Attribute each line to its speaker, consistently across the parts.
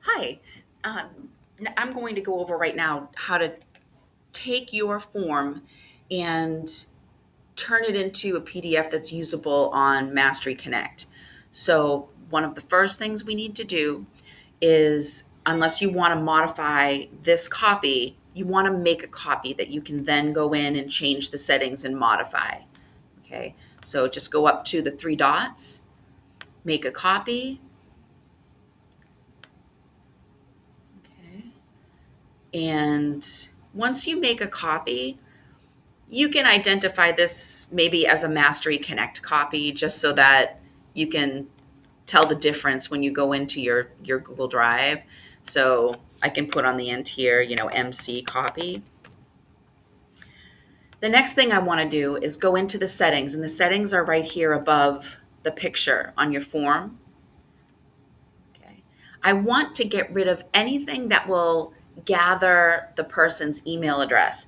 Speaker 1: Hi, uh, I'm going to go over right now how to take your form and turn it into a PDF that's usable on Mastery Connect. So, one of the first things we need to do is, unless you want to modify this copy, you want to make a copy that you can then go in and change the settings and modify. Okay, so just go up to the three dots, make a copy. Okay, and once you make a copy, you can identify this maybe as a Mastery Connect copy just so that you can tell the difference when you go into your Google Drive. So I can put on the end here, MC copy. The next thing I want to do is go into the settings, and the settings are right here above the picture on your form. Okay. I want to get rid of anything that will gather the person's email address.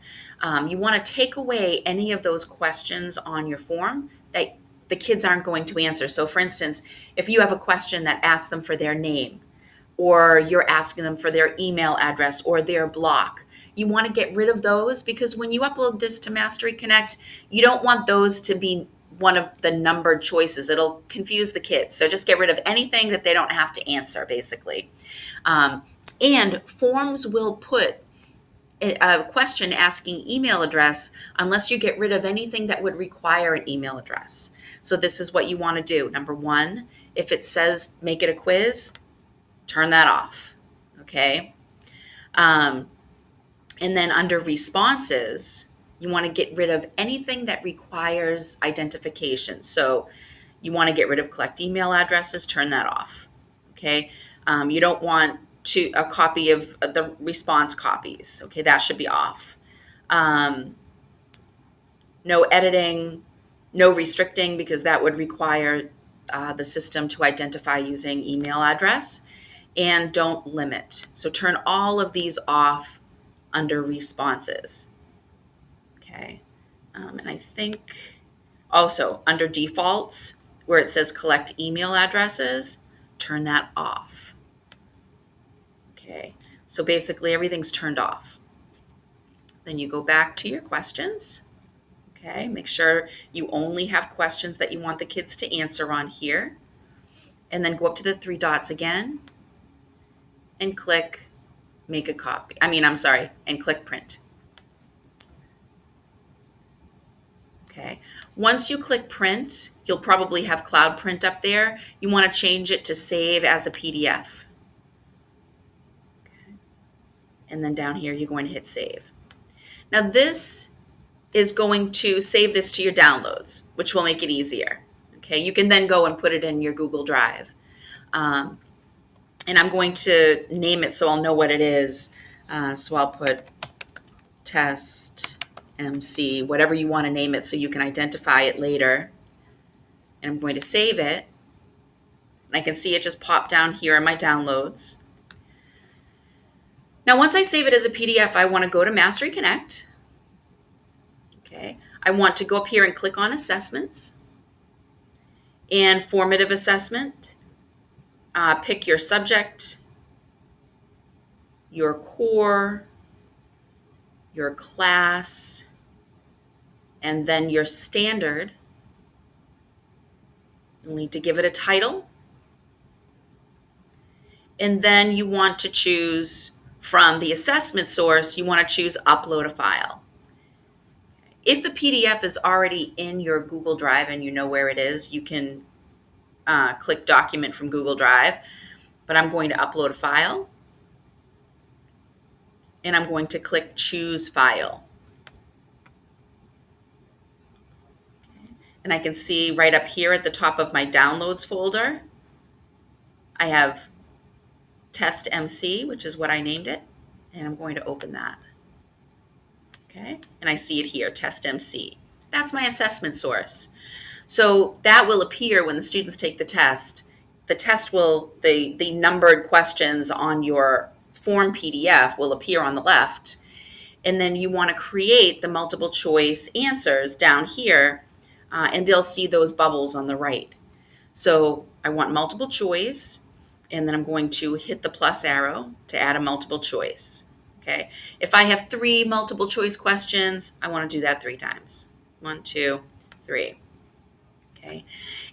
Speaker 1: You want to take away any of those questions on your form that the kids aren't going to answer. So, for instance, if you have a question that asks them for their name, or you're asking them for their email address or their block, you want to get rid of those, because when you upload this to Mastery Connect, you don't want those to be one of the numbered choices. It'll confuse the kids. So just get rid of anything that they don't have to answer, basically. Um, and forms will put a question asking email address unless you get rid of anything that would require an email address. So this is what you want to do. Number one, if it says make it a quiz, turn that off. Okay. Um, and then under responses, you want to get rid of anything that requires identification. So you want to get rid of collect email addresses, turn that off. Okay. You don't want a copy of the response copies. Okay. That should be off. Um, no editing, no restricting, because that would require the system to identify using email address. And don't limit. So turn all of these off under responses. Okay. And I think also under defaults, where it says collect email addresses, turn that off. Okay. So basically everything's turned off. Then you go back to your questions. Okay. Make sure you only have questions that you want the kids to answer on here. And then go up to the three dots again and click make a copy. And click print. Okay. Once you click print, you'll probably have cloud print up there. You want to change it to save as a PDF. Okay. And then down here, you're going to hit save. Now this is going to save this to your downloads, which will make it easier. Okay. You can then go and put it in your Google Drive. And I'm going to name it so I'll know what it is. So I'll put test MC, whatever you want to name it so you can identify it later. And I'm going to save it. And I can see it just pop down here in my downloads. Now, once I save it as a PDF, I want to go to Mastery Connect. Okay. I want to go up here and click on Assessments and Formative Assessment. Pick your subject, your core, your class, and then your standard. You'll need to give it a title. And then you want to choose from the assessment source, you want to choose upload a file. If the PDF is already in your Google Drive and you know where it is, you can click document from Google Drive, but I'm going to upload a file. And I'm going to click choose file. And I can see right up here at the top of my downloads folder, I have test MC, which is what I named it. And I'm going to open that. Okay. And I see it here, test MC. That's my assessment source. So that will appear when the students take the test. The test will, the numbered questions on your form PDF will appear on the left. And then you want to create the multiple choice answers down here, and they'll see those bubbles on the right. So I want multiple choice, And then I'm going to hit the plus arrow to add a multiple choice. Okay. If I have 3 multiple choice questions, I want to do that 3 times. 1, 2, 3. Okay.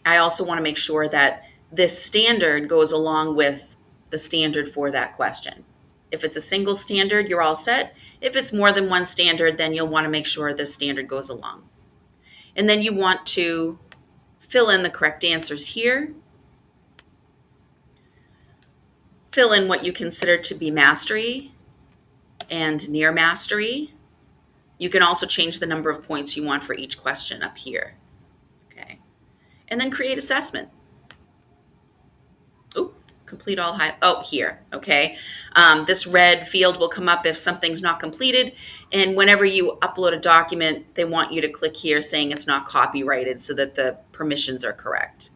Speaker 1: I also want to make sure that this standard goes along with the standard for that question. If it's a single standard, you're all set. If it's more than one standard, then you'll want to make sure the standard goes along. And then you want to fill in the correct answers here. Fill in what you consider to be mastery and near mastery. You can also change the number of points you want for each question up here. Okay. And then create assessment. Oh, complete all high. Oh, here. Okay. This red field will come up if something's not completed. And whenever you upload a document, they want you to click here saying it's not copyrighted so that the permissions are correct.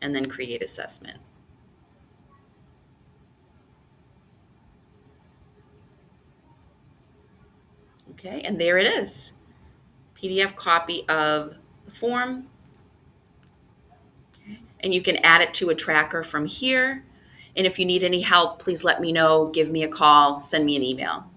Speaker 1: And then create assessment. Okay, and there it is. PDF copy of the form. Okay. And you can add it to a tracker from here. And if you need any help, please let me know. Give me a call. Send me an email.